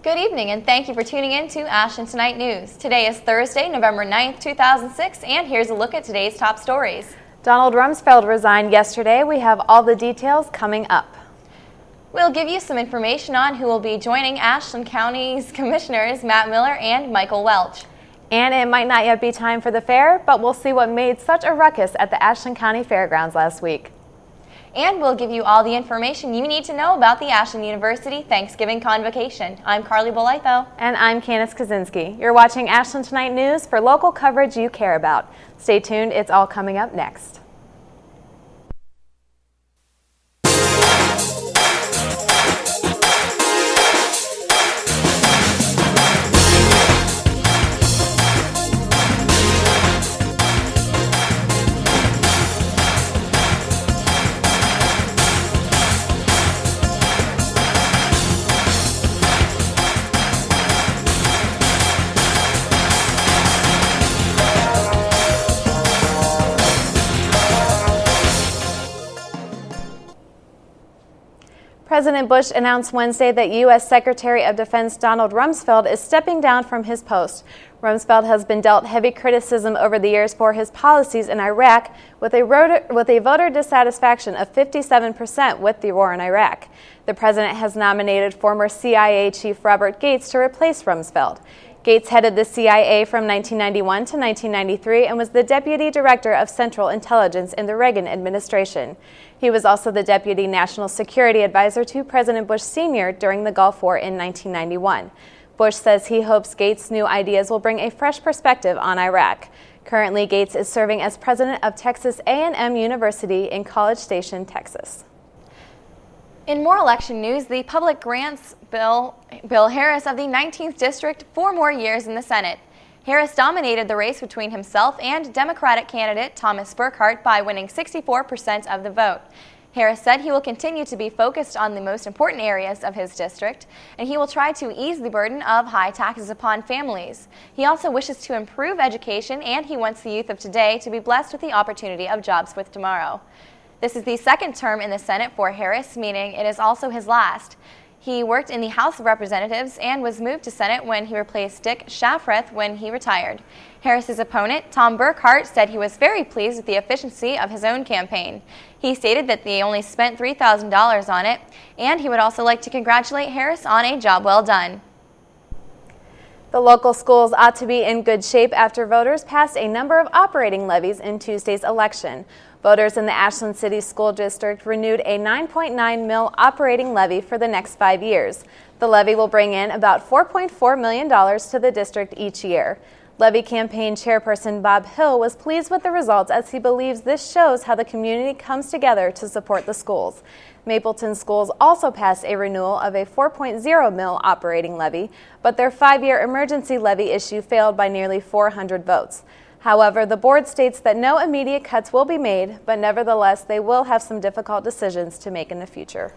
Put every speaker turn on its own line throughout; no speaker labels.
Good evening and thank you for tuning in to Ashland Tonight News. Today is Thursday, November 9th, 2006, and here's a look at today's top stories.
Donald Rumsfeld resigned yesterday. We have all the details coming up.
We'll give you some information on who will be joining Ashland County's Commissioners Matt Miller and Michael Welch.
And it might not yet be time for the fair, but we'll see what made such a ruckus at the Ashland County Fairgrounds last week.
And we'll give you all the information you need to know about the Ashland University Thanksgiving Convocation. I'm Carly Bolitho.
And I'm Candace Kaczynski. You're watching Ashland Tonight News for local coverage you care about. Stay tuned, it's all coming up next. President Bush announced Wednesday that U.S. Secretary of Defense Donald Rumsfeld is stepping down from his post. Rumsfeld has been dealt heavy criticism over the years for his policies in Iraq, with a voter dissatisfaction of 57% with the war in Iraq. The president has nominated former CIA Chief Robert Gates to replace Rumsfeld. Gates headed the CIA from 1991 to 1993 and was the Deputy Director of Central Intelligence in the Reagan administration. He was also the Deputy National Security Advisor to President Bush Sr. during the Gulf War in 1991. Bush says he hopes Gates' new ideas will bring a fresh perspective on Iraq. Currently, Gates is serving as president of Texas A&M University in College Station, Texas.
In more election news, the public grants Bill Harris of the 19th District 4 more years in the Senate. Harris dominated the race between himself and Democratic candidate Thomas Burkhart by winning 64% of the vote. Harris said he will continue to be focused on the most important areas of his district, and he will try to ease the burden of high taxes upon families. He also wishes to improve education, and he wants the youth of today to be blessed with the opportunity of jobs with tomorrow. This is the second term in the Senate for Harris, meaning it is also his last. He worked in the House of Representatives and was moved to Senate when he replaced Dick Shafrath when he retired. Harris's opponent, Tom Burkhart, said he was very pleased with the efficiency of his own campaign. He stated that they only spent $3,000 on it, and he would also like to congratulate Harris on a job well done.
The local schools ought to be in good shape after voters passed a number of operating levies in Tuesday's election. Voters in the Ashland City School District renewed a $9.9 million operating levy for the next 5 years. The levy will bring in about $4.4 million to the district each year. Levy campaign chairperson Bob Hill was pleased with the results as he believes this shows how the community comes together to support the schools. Mapleton Schools also passed a renewal of a $4.0 million operating levy, but their 5-year emergency levy issue failed by nearly 400 votes. However, the board states that no immediate cuts will be made, but nevertheless, they will have some difficult decisions to make in the future.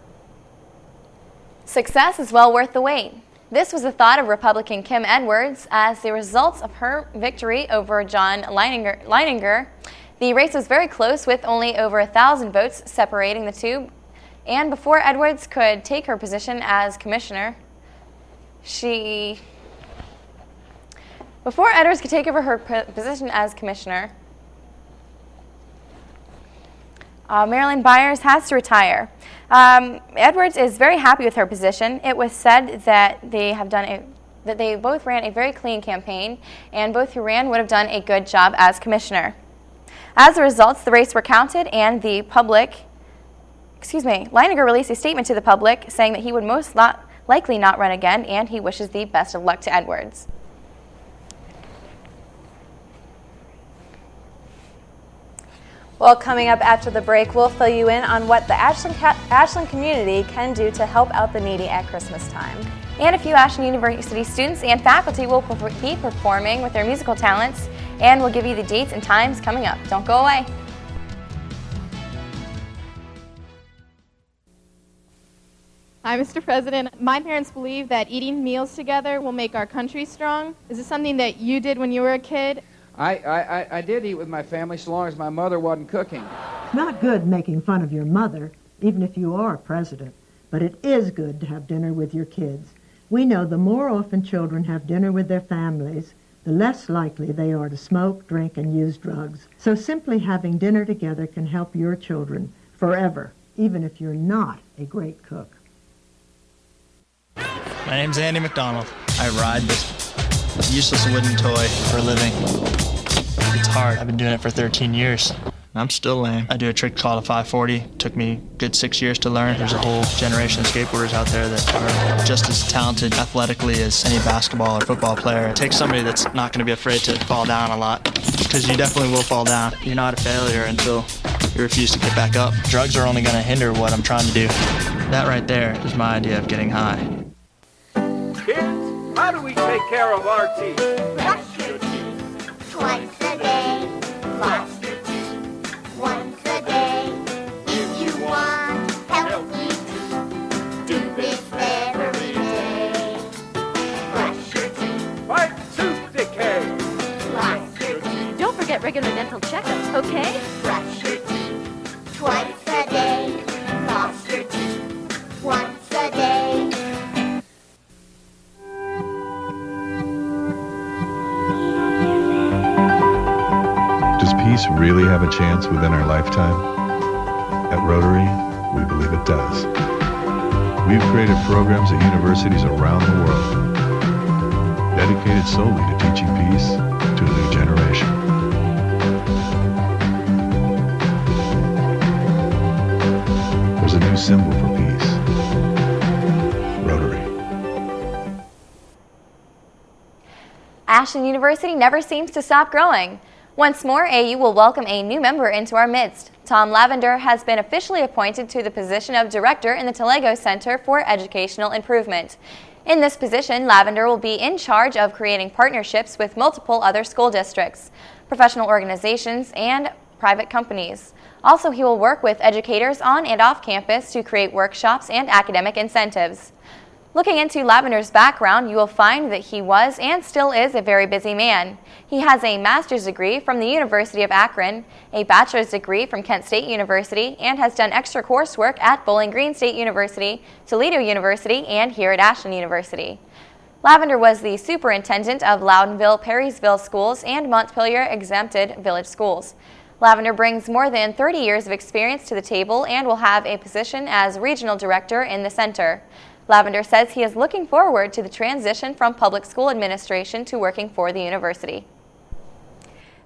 Success is well worth the wait. This was the thought of Republican Kim Edwards as the results of her victory over John Leininger. The race was very close with only over 1,000 votes separating the two. And before Edwards could take her position as commissioner, Before Edwards could take over her position as commissioner, Marilyn Byers has to retire. Edwards is very happy with her position. It was said that they both ran a very clean campaign, and both who ran would have done a good job as commissioner. As the results, the race were counted, and Leininger released a statement to the public saying that he would most likely not run again, and he wishes the best of luck to Edwards.
Well, coming up after the break, we'll fill you in on what the Ashland community can do to help out the needy at Christmas time.
And a few Ashland University students and faculty will be performing with their musical talents, and we'll give you the dates and times coming up. Don't go away.
Hi, Mr. President. My parents believe that eating meals together will make our country strong. Is this something that you did when you were a kid?
I did eat with my family so long as my mother wasn't cooking.
Not good making fun of your mother, even if you are president. But it is good to have dinner with your kids. We know the more often children have dinner with their families, the less likely they are to smoke, drink, and use drugs. So simply having dinner together can help your children forever, even if you're not a great cook.
My name's Andy McDonald. I ride this useless wooden toy for a living. It's hard. I've been doing it for 13 years. I'm still lame. I do a trick called a 540. It took me a good 6 years to learn. There's a whole generation of skateboarders out there that are just as talented athletically as any basketball or football player. It takes somebody that's not going to be afraid to fall down a lot, because you definitely will fall down. You're not a failure until you refuse to get back up. Drugs are only going to hinder what I'm trying to do. That right there is my idea of getting high.
Kids, how do we take care of our teeth?
Brush your teeth twice a day. Floss your teeth once a day. If you want healthy teeth, do this every day. Brush your teeth.
Fight tooth decay.
Floss your teeth.
Don't forget regular dental checkups, okay?
Brush your teeth twice a day. Floss your teeth once a day.
Does peace really have a chance within our lifetime? At Rotary, we believe it does. We've created programs at universities around the world dedicated solely to teaching peace to a new generation. There's a new symbol for peace. Rotary.
Ashland University never seems to stop growing. Once more, AU will welcome a new member into our midst. Tom Lavender has been officially appointed to the position of Director in the Talego Center for Educational Improvement. In this position, Lavender will be in charge of creating partnerships with multiple other school districts, professional organizations, and private companies. Also, he will work with educators on and off campus to create workshops and academic incentives. Looking into Lavender's background, you will find that he was and still is a very busy man. He has a master's degree from the University of Akron, a bachelor's degree from Kent State University, and has done extra coursework at Bowling Green State University, Toledo University, and here at Ashland University. Lavender was the superintendent of Loudonville, Perrysville Schools, and Montpelier Exempted Village Schools. Lavender brings more than 30 years of experience to the table and will have a position as regional director in the center. Lavender says he is looking forward to the transition from public school administration to working for the university.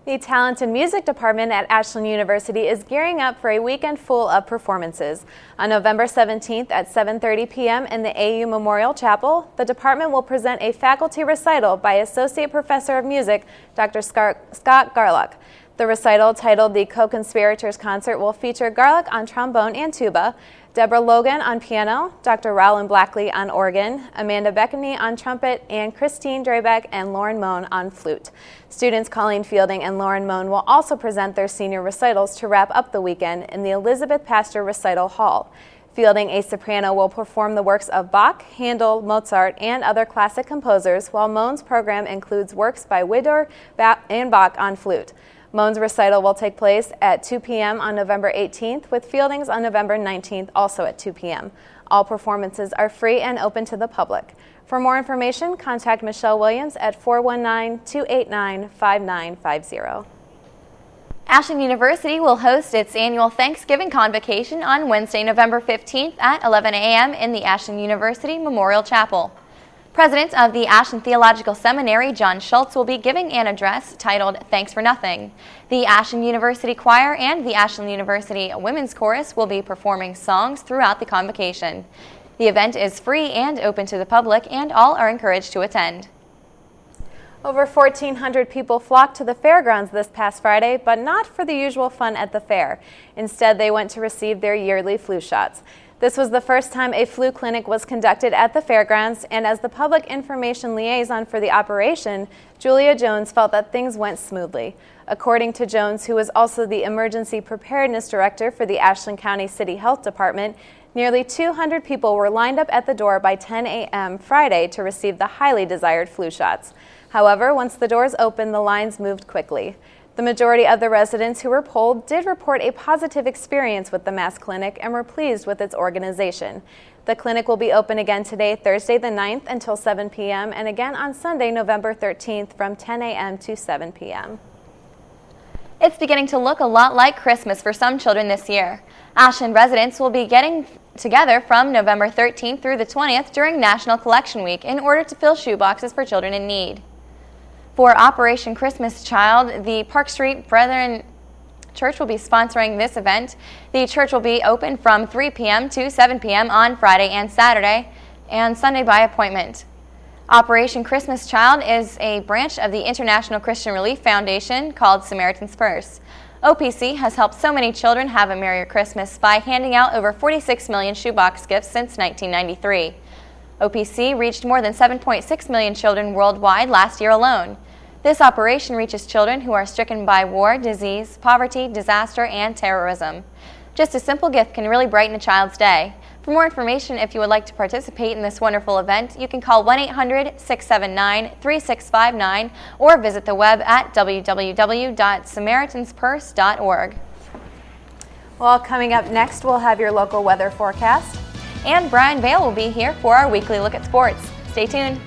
The Talent and Music Department at Ashland University is gearing up for a weekend full of performances. On November 17th at 7:30 p.m. in the AU Memorial Chapel, the department will present a faculty recital by Associate Professor of Music, Dr. Scott Garlock. The recital, titled The Co-Conspirators Concert, will feature Garlock on trombone and tuba, Deborah Logan on piano, Dr. Rowland Blackley on organ, Amanda Beckany on trumpet, and Christine Drebeck and Lauren Moan on flute. Students Colleen Fielding and Lauren Moan will also present their senior recitals to wrap up the weekend in the Elizabeth Pastor Recital Hall. Fielding, a soprano, will perform the works of Bach, Handel, Mozart, and other classic composers, while Moan's program includes works by Widor and Bach on flute. Moan's recital will take place at 2 p.m. on November 18th, with Fielding's on November 19th, also at 2 p.m. All performances are free and open to the public. For more information, contact Michelle Williams at 419-289-5950.
Ashland University will host its annual Thanksgiving Convocation on Wednesday, November 15th at 11 a.m. in the Ashland University Memorial Chapel. President of the Ashland Theological Seminary, John Schultz, will be giving an address titled Thanks for Nothing. The Ashland University Choir and the Ashland University Women's Chorus will be performing songs throughout the convocation. The event is free and open to the public, and all are encouraged to attend.
Over 1,400 people flocked to the fairgrounds this past Friday, but not for the usual fun at the fair. Instead, they went to receive their yearly flu shots. This was the first time a flu clinic was conducted at the fairgrounds, and as the public information liaison for the operation, Julia Jones felt that things went smoothly. According to Jones, who is also the Emergency Preparedness Director for the Ashland County City Health Department, nearly 200 people were lined up at the door by 10 a.m. Friday to receive the highly desired flu shots. However, once the doors opened, the lines moved quickly. The majority of the residents who were polled did report a positive experience with the Mass Clinic and were pleased with its organization. The clinic will be open again today, Thursday the 9th until 7 p.m. and again on Sunday, November 13th from 10 a.m. to 7 p.m.
It's beginning to look a lot like Christmas for some children this year. Ashland residents will be getting together from November 13th through the 20th during National Collection Week in order to fill shoeboxes for children in need. For Operation Christmas Child, the Park Street Brethren Church will be sponsoring this event. The church will be open from 3 p.m. to 7 p.m. on Friday and Saturday, and Sunday by appointment. Operation Christmas Child is a branch of the International Christian Relief Foundation called Samaritan's Purse. OPC has helped so many children have a merrier Christmas by handing out over 46 million shoebox gifts since 1993. OPC reached more than 7.6 million children worldwide last year alone. This operation reaches children who are stricken by war, disease, poverty, disaster, and terrorism. Just a simple gift can really brighten a child's day. For more information, if you would like to participate in this wonderful event, you can call 1-800-679-3659 or visit the web at www.samaritanspurse.org.
Well, coming up next, we'll have your local weather forecast.
And Brian Vale will be here for our weekly look at sports. Stay tuned.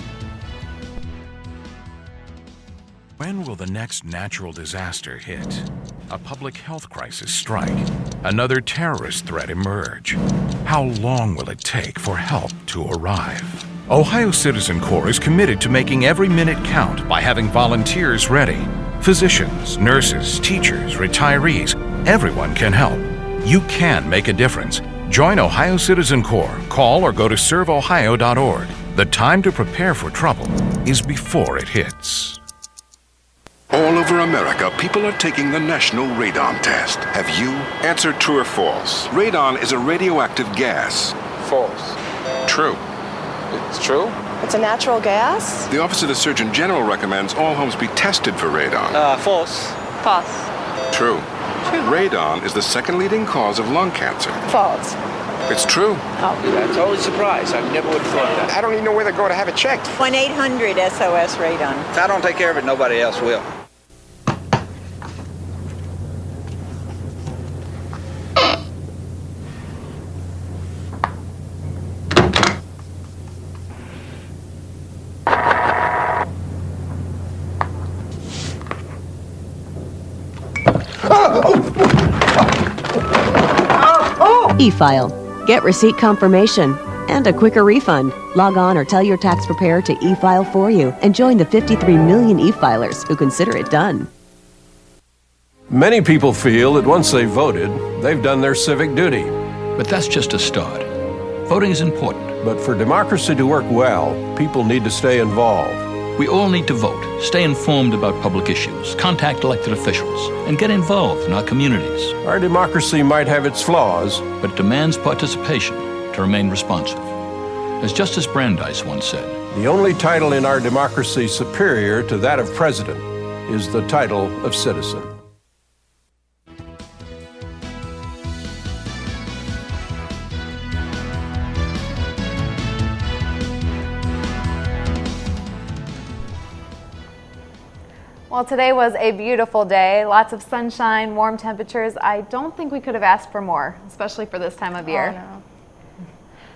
When will the next natural disaster hit? A public health crisis strike? Another terrorist threat emerge? How long will it take for help to arrive? Ohio Citizen Corps is committed to making every minute count by having volunteers ready. Physicians, nurses, teachers, retirees, everyone can help. You can make a difference. Join Ohio Citizen Corps. Call or go to serveohio.org. The time to prepare for trouble is before it hits.
All over America, people are taking the National Radon Test. Have you? Answer true or false. Radon is a radioactive gas.
False.
True.
It's true?
It's a natural gas?
The Office of the Surgeon General recommends all homes be tested for radon.
False.
False.
True. Radon is the second leading cause of lung cancer.
False.
It's true.
Oh. Yeah, totally surprised. I never would have thought that.
I don't even know where to go to have it checked.
1-800-SOS-RADON.
If I don't take care of it, nobody else will.
E-File. Get receipt confirmation and a quicker refund. Log on or tell your tax preparer to e-file for you and join the 53 million e-filers who consider it done.
Many people feel that once they've voted, they've done their civic duty.
But that's just a start. Voting is important.
But for democracy to work well, people need to stay involved.
We all need to vote, stay informed about public issues, contact elected officials, and get involved in our communities.
Our democracy might have its flaws,
but it demands participation to remain responsive. As Justice Brandeis once said,
the only title in our democracy superior to that of president is the title of citizen.
Well, today was a beautiful day. Lots of sunshine, warm temperatures. I don't think we could have asked for more, especially for this time of year.
Oh, no.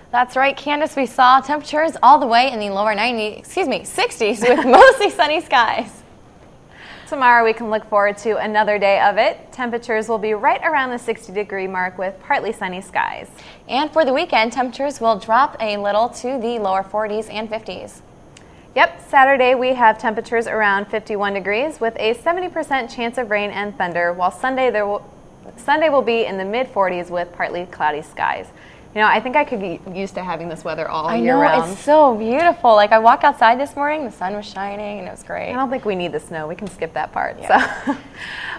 That's right, Candace. We saw temperatures all the way in the lower 60s with mostly sunny skies.
Tomorrow we can look forward to another day of it. Temperatures will be right around the 60-degree mark with partly sunny skies.
And for the weekend, temperatures will drop a little to the lower 40s and 50s.
Yep, Saturday we have temperatures around 51 degrees with a 70% chance of rain and thunder, while Sunday will be in the mid-40s with partly cloudy skies. You know, I think I could get used to having this weather all year round.
I know, it's so beautiful. Like, I walked outside this morning, the sun was shining, and it was great.
I don't think we need the snow. We can skip that part.
Yeah.
So.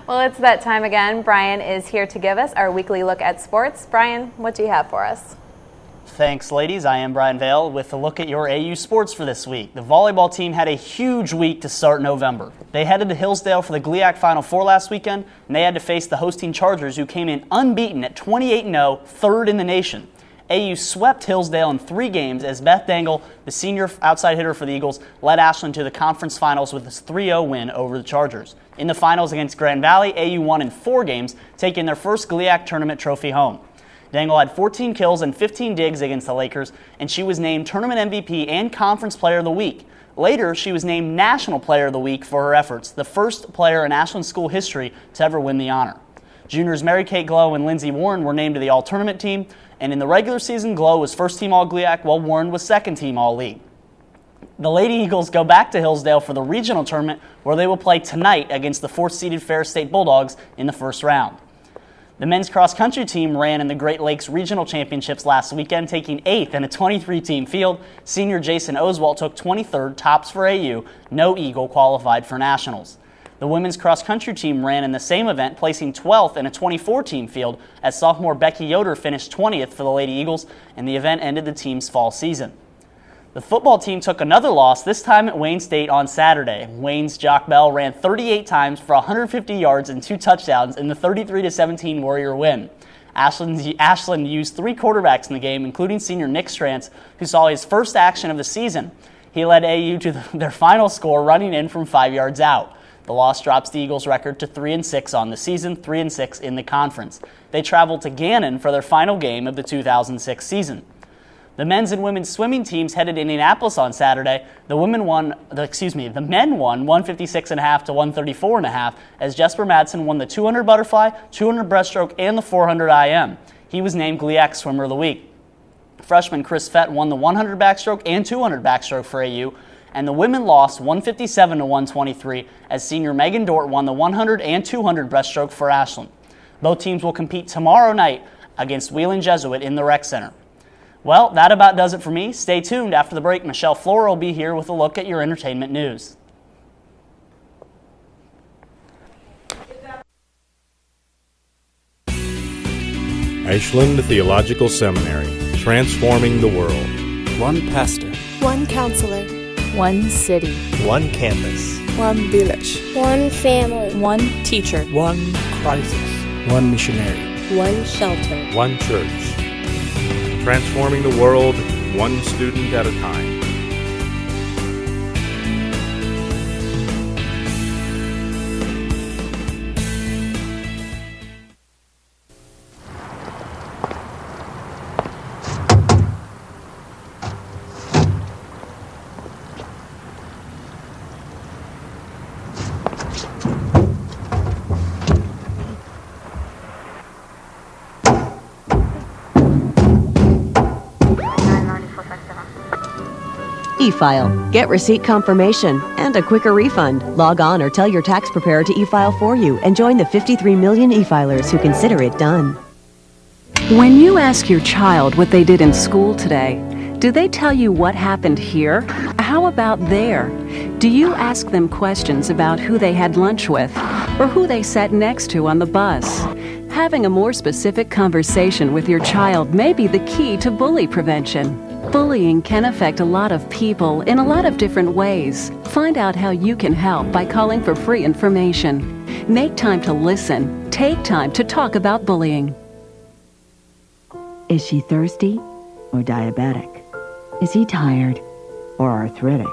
Well, it's that time again. Brian is here to give us our weekly look at sports. Brian, what do you have for us?
Thanks, ladies. I am Brian Vale with a look at your AU sports for this week. The volleyball team had a huge week to start November. They headed to Hillsdale for the GLIAC Final Four last weekend, and they had to face the hosting Chargers, who came in unbeaten at 28-0, third in the nation. AU swept Hillsdale in 3 games as Beth Dangle, the senior outside hitter for the Eagles, led Ashland to the conference finals with a 3-0 win over the Chargers. In the finals against Grand Valley, AU won in 4 games, taking their first GLIAC tournament trophy home. Dangle had 14 kills and 15 digs against the Lakers, and she was named Tournament MVP and Conference Player of the Week. Later, she was named National Player of the Week for her efforts, the first player in Ashland school history to ever win the honor. Juniors Mary Kate Glow and Lindsay Warren were named to the All-Tournament team, and in the regular season, Glow was first-team All-GLIAC while Warren was second-team All-League. The Lady Eagles go back to Hillsdale for the regional tournament where they will play tonight against the 4th-seeded Ferris State Bulldogs in the first round. The men's cross-country team ran in the Great Lakes Regional Championships last weekend, taking 8th in a 23-team field. Senior Jason Oswalt took 23rd, tops for AU. No Eagle qualified for nationals. The women's cross-country team ran in the same event, placing 12th in a 24-team field, as sophomore Becky Yoder finished 20th for the Lady Eagles, and the event ended the team's fall season. The football team took another loss, this time at Wayne State on Saturday. Wayne's Jock Bell ran 38 times for 150 yards and 2 touchdowns in the 33-17 Warrior win. Ashland used 3 quarterbacks in the game, including senior Nick Strantz, who saw his first action of the season. He led AU to their final score, running in from 5 yards out. The loss drops the Eagles' record to 3-6 on the season, 3-6 in the conference. They traveled to Gannon for their final game of the 2006 season. The men's and women's swimming teams headed to Indianapolis on Saturday. The men won 156.5 to 134.5 as Jesper Madsen won the 200 butterfly, 200 breaststroke, and the 400 IM. He was named GLIAC Swimmer of the Week. Freshman Chris Fett won the 100 backstroke and 200 backstroke for AU, and the women lost 157 to 123 as senior Megan Dort won the 100 and 200 breaststroke for Ashland. Both teams will compete tomorrow night against Wheeling Jesuit in the Rec Center. Well, that about does it for me. Stay tuned. After the break, Michelle Flora will be here with a look at your entertainment news.
Ashland Theological Seminary, transforming the world.
One pastor.
One counselor.
One city.
One campus.
One village.
One family.
One teacher.
One crisis. One missionary.
One shelter.
One church. Transforming the world, one student at a time.
E-File. Get receipt confirmation and a quicker refund. Log on or tell your tax preparer to e-file for you and join the 53 million e-filers who consider it done.
When you ask your child what they did in school today, do they tell you what happened here? How about there? Do you ask them questions about who they had lunch with or who they sat next to on the bus? Having a more specific conversation with your child may be the key to bully prevention. Bullying can affect a lot of people in a lot of different ways. Find out how you can help by calling for free information. Make time to listen. Take time to talk about bullying.
Is she thirsty or diabetic? Is he tired or arthritic?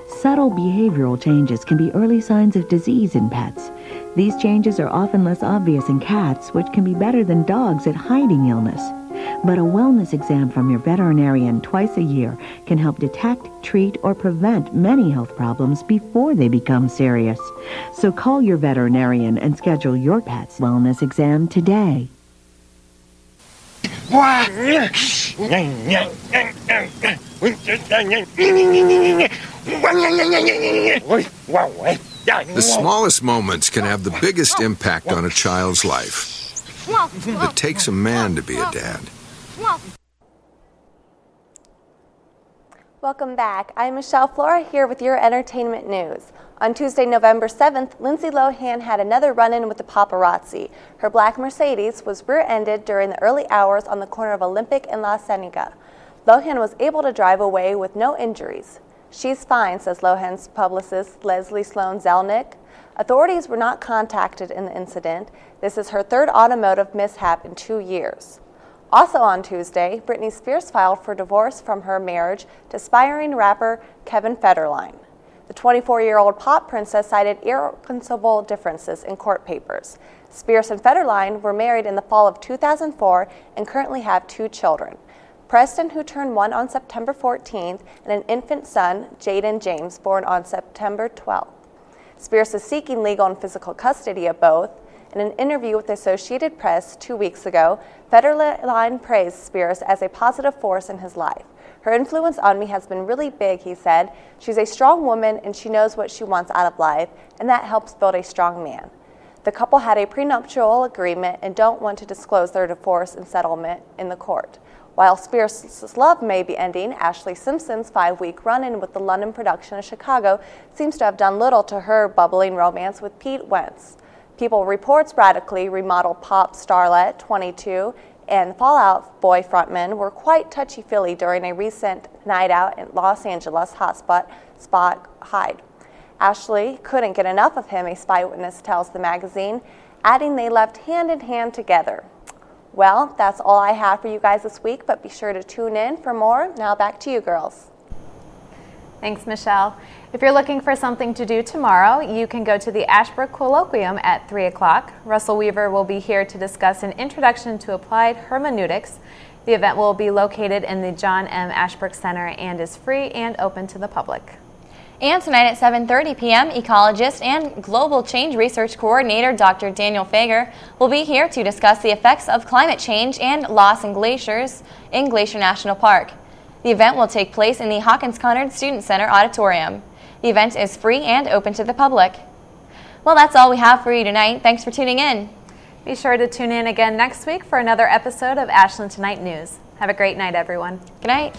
Subtle behavioral changes can be early signs of disease in pets. These changes are often less obvious in cats, which can be better than dogs at hiding illness. But a wellness exam from your veterinarian twice a year can help detect, treat, or prevent many health problems before they become serious. So call your veterinarian and schedule your pet's wellness exam today.
The smallest moments can have the biggest impact on a child's life. It takes a man to be a dad.
Welcome back. I'm Michelle Flora here with your entertainment news. On Tuesday, November 7th, Lindsay Lohan had another run-in with the paparazzi. Her black Mercedes was rear-ended during the early hours on the corner of Olympic and La Cienega. Lohan was able to drive away with no injuries. She's fine, says Lohan's publicist Leslie Sloan Zelnick. Authorities were not contacted in the incident. This is her third automotive mishap in 2 years. Also on Tuesday, Britney Spears filed for divorce from her marriage to aspiring rapper Kevin Federline. The 24-year-old pop princess cited irreconcilable differences in court papers. Spears and Federline were married in the fall of 2004 and currently have 2 children. Preston, who turned 1 on September 14th, and an infant son, Jaden James, born on September 12th. Spears is seeking legal and physical custody of both. In an interview with the Associated Press 2 weeks ago, Federline praised Spears as a positive force in his life. Her influence on me has been really big, he said. She's a strong woman and she knows what she wants out of life, and that helps build a strong man. The couple had a prenuptial agreement and don't want to disclose their divorce and settlement in the court. While Spears' love may be ending, Ashlee Simpson's 5-week run-in with the London production of Chicago seems to have done little to her bubbling romance with Pete Wentz. People reports radically remodeled pop starlet 22 and Fall Out Boy frontman were quite touchy-feely during a recent night out in Los Angeles hotspot Hyde. Ashlee couldn't get enough of him, a spy witness tells the magazine, adding they left hand in hand together. Well, that's all I have for you guys this week, but be sure to tune in for more. Now back to you girls. Thanks, Michelle. If you're looking for something to do tomorrow, you can go to the Ashbrook Colloquium at 3 o'clock. Russell Weaver will be here to discuss an introduction to applied hermeneutics. The event will be located in the John M. Ashbrook Center and is free and open to the public.
And tonight at 7:30 p.m., ecologist and global change research coordinator Dr. Daniel Fager will be here to discuss the effects of climate change and loss in glaciers in Glacier National Park. The event will take place in the Hawkins Conard Student Center auditorium. The event is free and open to the public. Well, that's all we have for you tonight. Thanks for tuning in.
Be sure to tune in again next week for another episode of Ashland Tonight News. Have a great night, everyone.
Good night.